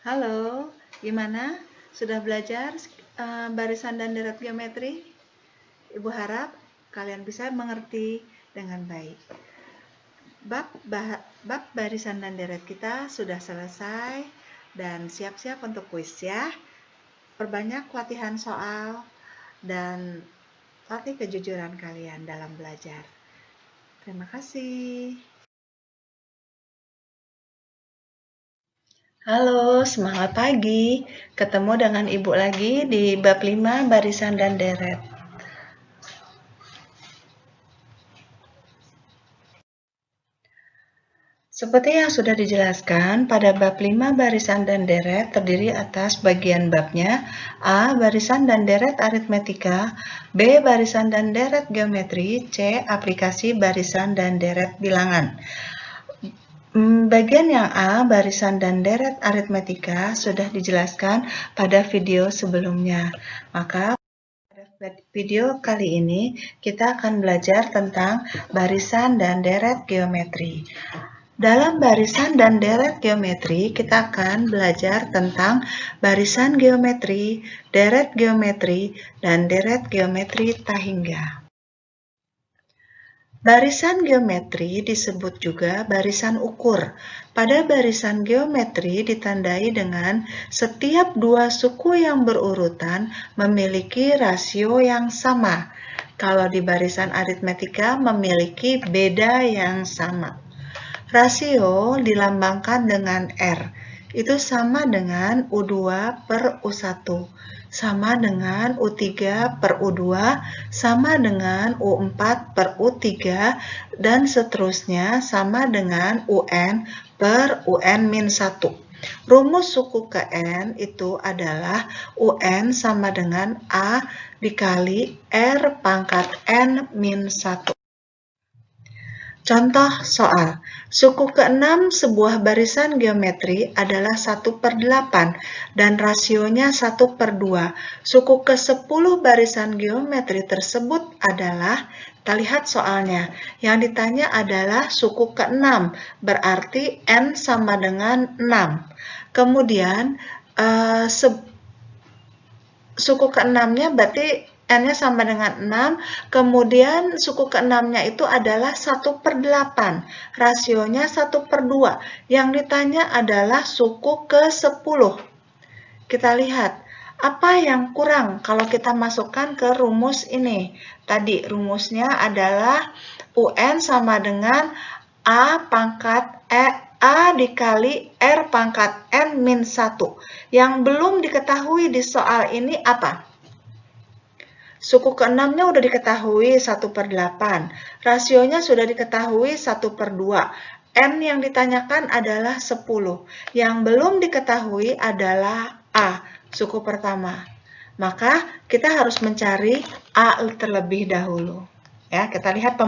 Halo, gimana? Sudah belajar barisan dan deret geometri? Ibu harap kalian bisa mengerti dengan baik. Bab barisan dan deret kita sudah selesai dan siap-siap untuk kuis ya. Perbanyak latihan soal dan latih kejujuran kalian dalam belajar. Terima kasih. Halo, semangat pagi. Ketemu dengan Ibu lagi di bab 5 barisan dan deret. Seperti yang sudah dijelaskan, pada bab 5 barisan dan deret terdiri atas bagian babnya A. Barisan dan deret aritmetika, B. Barisan dan deret geometri, C. Aplikasi barisan dan deret bilangan. Bagian yang A, barisan dan deret aritmetika, sudah dijelaskan pada video sebelumnya. Maka pada video kali ini kita akan belajar tentang barisan dan deret geometri. Dalam barisan dan deret geometri, kita akan belajar tentang barisan geometri, deret geometri, dan deret geometri tahingga. Barisan geometri disebut juga barisan ukur. Pada barisan geometri ditandai dengan setiap dua suku yang berurutan memiliki rasio yang sama. Kalau di barisan aritmetika memiliki beda yang sama. Rasio dilambangkan dengan R. Itu sama dengan U2 per U1, sama dengan U3 per U2, sama dengan U4 per U3, dan seterusnya sama dengan UN per UN-1. Rumus suku ke N itu adalah UN sama dengan A dikali R pangkat N-1. Contoh soal, suku ke-6 sebuah barisan geometri adalah 1/8 dan rasionya 1/2. Suku ke-10 barisan geometri tersebut adalah, kita lihat soalnya, yang ditanya adalah suku ke-6, berarti N sama dengan 6. Kemudian, suku ke-6-nya berarti N-nya sama dengan 6, kemudian suku ke-6-nya itu adalah 1/8, rasionya 1/2. Yang ditanya adalah suku ke-10. Kita lihat, apa yang kurang kalau kita masukkan ke rumus ini? Tadi rumusnya adalah UN sama dengan A pangkat A dikali R pangkat N-1. Yang belum diketahui di soal ini apa? Suku ke-6-nya udah diketahui 1/8. Rasionya sudah diketahui 1/2. N yang ditanyakan adalah 10. Yang belum diketahui adalah A, suku pertama. Maka kita harus mencari A terlebih dahulu. Ya, kita lihat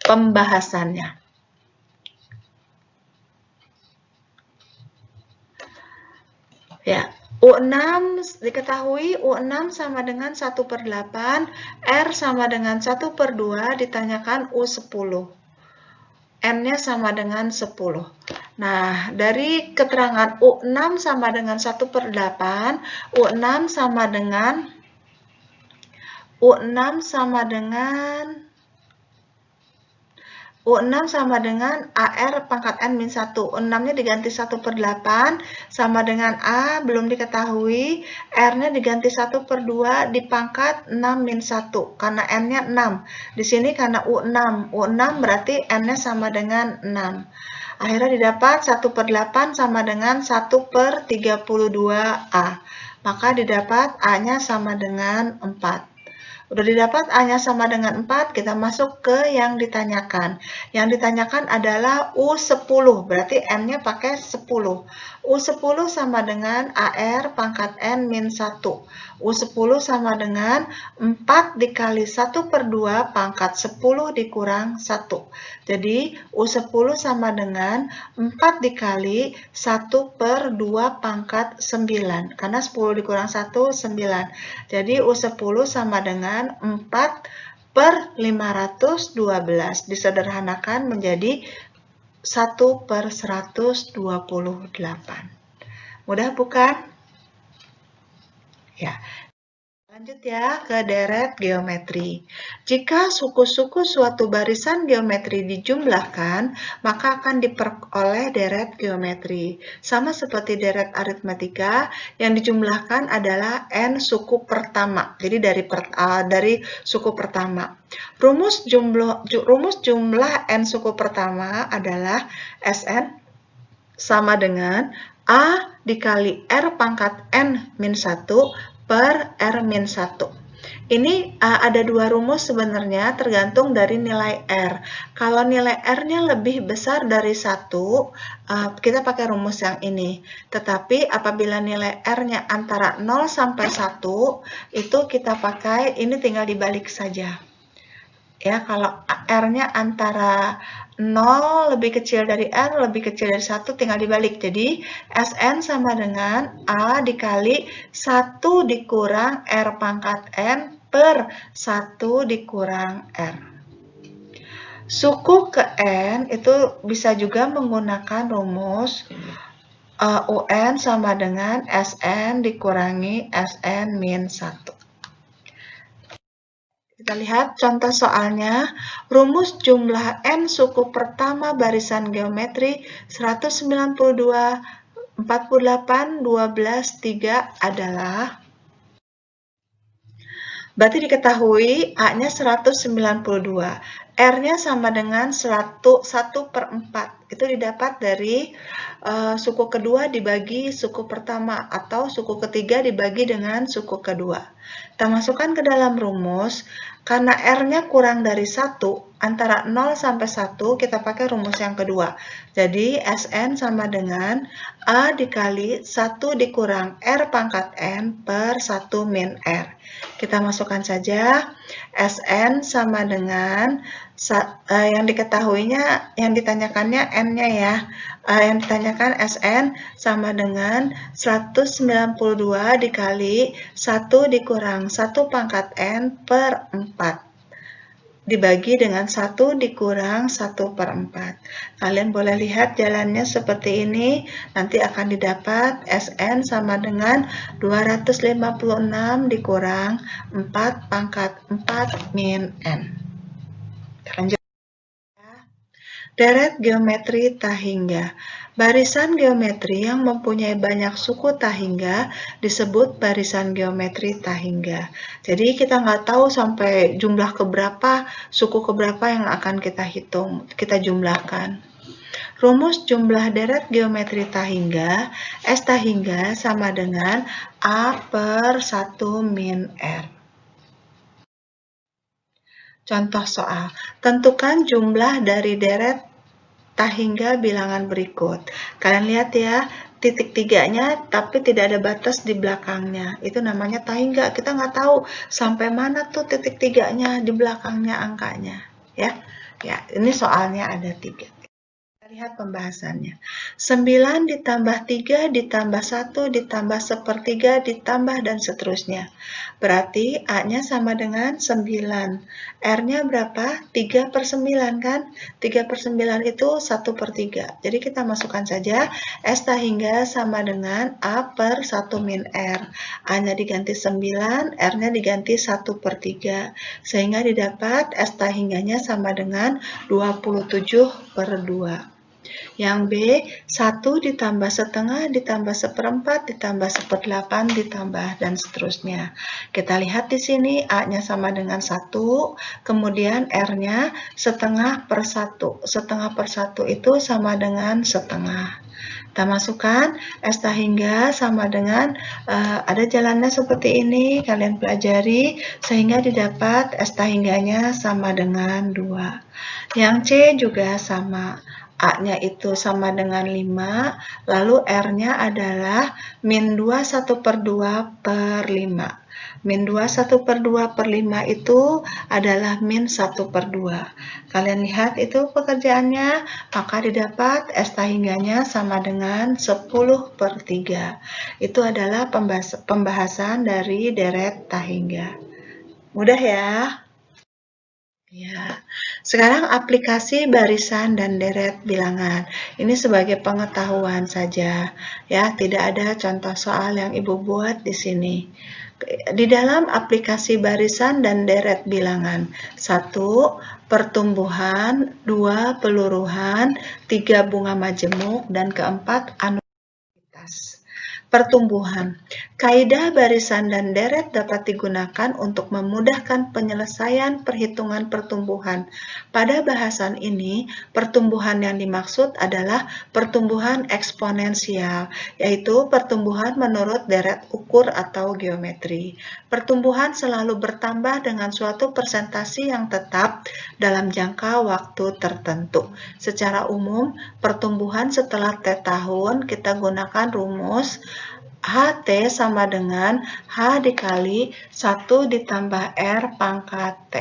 pembahasannya. Ya, U6 diketahui U6 sama dengan 1/8, R sama dengan 1/2, ditanyakan U10. N-nya sama dengan 10. Nah, dari keterangan U6 sama dengan 1/8, U6 sama dengan AR pangkat N-1. U6-nya diganti 1/8 sama dengan A, belum diketahui. R-nya diganti 1/2 dipangkat 6-1, karena N-nya 6. Di sini karena U6 berarti N-nya sama dengan 6. Akhirnya didapat 1/8 sama dengan 1/32A. Maka didapat A-nya sama dengan 4. Udah didapat A-nya sama dengan 4, kita masuk ke yang ditanyakan. Yang ditanyakan adalah U10, berarti N-nya pakai 10. U10 sama dengan AR pangkat N-1. U10 sama dengan 4 dikali 1/2 pangkat 10 dikurang 1. Jadi U10 sama dengan 4 dikali 1/2 pangkat 9. Karena 10 dikurang 1, 9. Jadi U10 sama dengan 4/512. Disederhanakan menjadi 1/128. Mudah bukan? Ya. Lanjut ya ke deret geometri. Jika suku-suku suatu barisan geometri dijumlahkan, maka akan diperoleh deret geometri. Sama seperti deret aritmatika, yang dijumlahkan adalah n suku pertama. Jadi dari suku pertama. Rumus jumlah n suku pertama adalah Sn sama dengan A dikali R pangkat N min 1 per R-1. Ini ada dua rumus sebenarnya tergantung dari nilai R. Kalau nilai R-nya lebih besar dari 1, kita pakai rumus yang ini. Tetapi apabila nilai R-nya antara 0 sampai 1, itu kita pakai, ini tinggal dibalik saja. Ya, kalau R-nya antara 0 lebih kecil dari R, lebih kecil dari 1, tinggal dibalik. Jadi, Sn sama dengan A dikali 1 dikurang R pangkat N per 1 dikurang R. Suku ke N itu bisa juga menggunakan rumus UN sama dengan Sn dikurangi Sn min 1. Kita lihat contoh soalnya, rumus jumlah n suku pertama barisan geometri 192, 48, 12, 3 adalah, berarti diketahui A-nya 192, R-nya sama dengan 1 per 4, itu didapat dari suku kedua dibagi suku pertama, atau suku ketiga dibagi dengan suku kedua. Kita masukkan ke dalam rumus, karena R-nya kurang dari 1, antara 0 sampai 1, kita pakai rumus yang kedua. Jadi, Sn sama dengan A dikali 1 dikurang R pangkat N per 1 min R. Kita masukkan saja, Sn sama dengan, yang diketahuinya, yang ditanyakannya N-nya ya. Yang ditanyakan Sn sama dengan 192 dikali 1 dikurang 1 pangkat N per 4 dibagi dengan 1 dikurang 1 per 4. Kalian boleh lihat jalannya seperti ini, nanti akan didapat Sn sama dengan 256 dikurang 4 pangkat 4 min N. Lanjut. Deret geometri tahingga. Barisan geometri yang mempunyai banyak suku tahingga disebut barisan geometri tahingga. Jadi kita nggak tahu sampai jumlah keberapa, suku keberapa yang akan kita hitung, kita jumlahkan. Rumus jumlah deret geometri tahingga, S tahingga sama dengan A per 1 min R. Contoh soal, tentukan jumlah dari deret tahingga bilangan berikut. Kalian lihat ya, titik 3-nya tapi tidak ada batas di belakangnya. Itu namanya tahingga. Kita nggak tahu sampai mana tuh titik 3-nya di belakangnya angkanya. Ya, ini soalnya ada 3. Lihat pembahasannya. 9 ditambah 3 ditambah 1 ditambah 1/3 ditambah dan seterusnya. Berarti A-nya sama dengan 9. R-nya berapa? 3 per 9 kan? 3 per 9 itu 1/3. Jadi kita masukkan saja S tahingga sama dengan A per 1 min R. A-nya diganti 9, R-nya diganti 1/3. Sehingga didapat S tahingganya sama dengan 27 per 2. Yang B, 1 ditambah setengah ditambah 1/4 ditambah 1/8 ditambah dan seterusnya. Kita lihat di sini A-nya sama dengan 1, kemudian R-nya setengah per 1. Setengah per 1 itu sama dengan setengah. Kita masukkan S tahingga sama dengan, ada jalannya seperti ini, kalian pelajari, sehingga didapat S tahingganya sama dengan 2. Yang C juga sama. A-nya itu sama dengan 5, lalu R-nya adalah min 2 1/2 per 5. Min 2 1/2 per 5 itu adalah min 1/2. Kalian lihat itu pekerjaannya, maka didapat S tahingganya sama dengan 10/3. Itu adalah pembahasan dari deret tahingga. Mudah ya? Ya, sekarang aplikasi barisan dan deret bilangan. Ini sebagai pengetahuan saja, ya. Tidak ada contoh soal yang Ibu buat di sini. Di dalam aplikasi barisan dan deret bilangan, 1. Pertumbuhan, 2. Peluruhan, 3. Bunga majemuk, dan keempat anuitas. Pertumbuhan. Kaidah barisan dan deret dapat digunakan untuk memudahkan penyelesaian perhitungan pertumbuhan. Pada bahasan ini, pertumbuhan yang dimaksud adalah pertumbuhan eksponensial, yaitu pertumbuhan menurut deret ukur atau geometri. Pertumbuhan selalu bertambah dengan suatu persentase yang tetap dalam jangka waktu tertentu. Secara umum, pertumbuhan setelah T tahun kita gunakan rumus HT sama dengan H dikali 1 ditambah R pangkat T.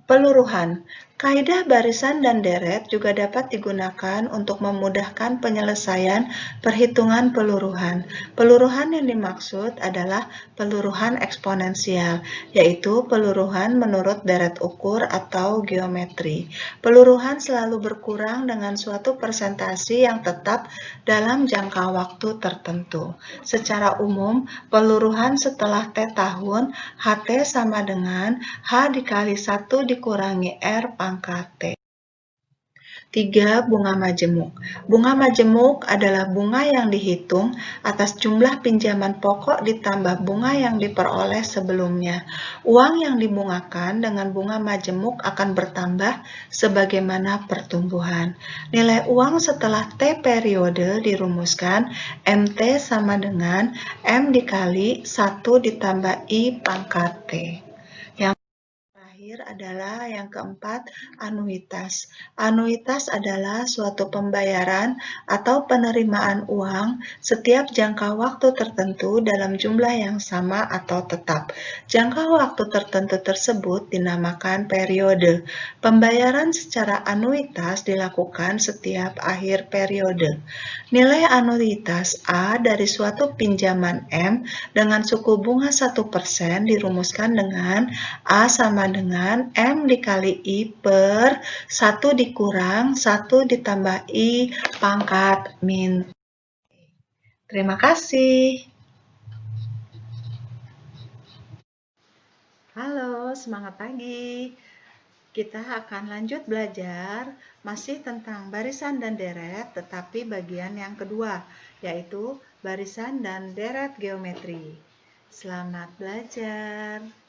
Peluruhan. Kaidah barisan dan deret juga dapat digunakan untuk memudahkan penyelesaian perhitungan peluruhan. Peluruhan yang dimaksud adalah peluruhan eksponensial, yaitu peluruhan menurut deret ukur atau geometri. Peluruhan selalu berkurang dengan suatu persentase yang tetap dalam jangka waktu tertentu. Secara umum, peluruhan setelah T tahun, HT sama dengan H dikali 1 dikurangi R pangkat T. 3. Bunga majemuk. Bunga majemuk adalah bunga yang dihitung atas jumlah pinjaman pokok ditambah bunga yang diperoleh sebelumnya. Uang yang dibungakan dengan bunga majemuk akan bertambah sebagaimana pertumbuhan. Nilai uang setelah T periode dirumuskan MT sama dengan M dikali 1 ditambah I pangkat T. Adalah yang keempat, anuitas. Anuitas adalah suatu pembayaran atau penerimaan uang setiap jangka waktu tertentu dalam jumlah yang sama atau tetap. Jangka waktu tertentu tersebut dinamakan periode. Pembayaran secara anuitas dilakukan setiap akhir periode. Nilai anuitas A dari suatu pinjaman M dengan suku bunga 1% dirumuskan dengan A sama dengan M dikali I per 1 dikurang 1 ditambah I pangkat min. Terima kasih. Halo, semangat pagi. Kita akan lanjut belajar masih tentang barisan dan deret, tetapi bagian yang kedua, yaitu barisan dan deret geometri. Selamat belajar.